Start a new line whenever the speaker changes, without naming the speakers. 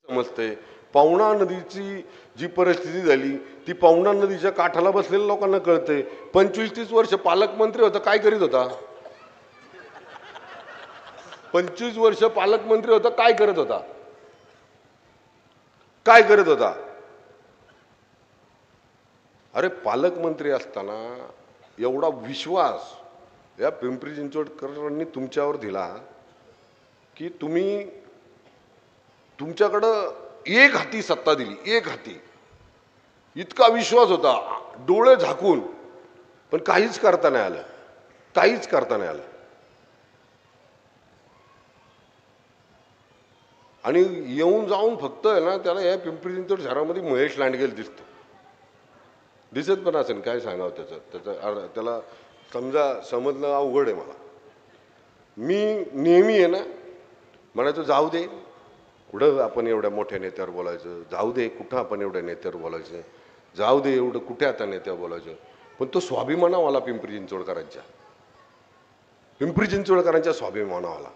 समजते पवना नदीची जी परिस्थिती झाली ती पवना नदीच्या काठाला बसलेल्या लोकांना कळते। 25-30 वर्ष पालकमंत्री होता, काय करीत होता? 25 वर्ष पालकमंत्री होता, काय करत होता? काय करत होता? अरे पालकमंत्री असताना एवढा विश्वास या पिंपरी चिंचवडकरांनी तुमच्यावर दिला की तुम्ही तुमच्याकडं एक हाती सत्ता दिली, एक हाती इतका विश्वास होता, डोळे झाकून, पण काहीच करता नाही आलं, काहीच करता नाही आलं। आणि येऊन जाऊन फक्त आहे ना त्याला या पिंपरी चिंचवड शहरामध्ये महेश लांडगे दिसत पण असेल, काय सांगावं त्याला समजणं अवघड आहे मला। मी नेहमी आहे ना म्हणायचो जाऊ दे, कुठं आपण एवढ्या मोठ्या नेत्यावर बोलायचं, जाऊ दे कुठं आपण एवढ्या नेत्यावर बोलायचं, जाऊ दे एवढं कुठे आता नेत्यावर बोलायचं। पण तो स्वाभिमानावाला पिंपरी चिंचवडकरांच्या स्वाभिमानावाला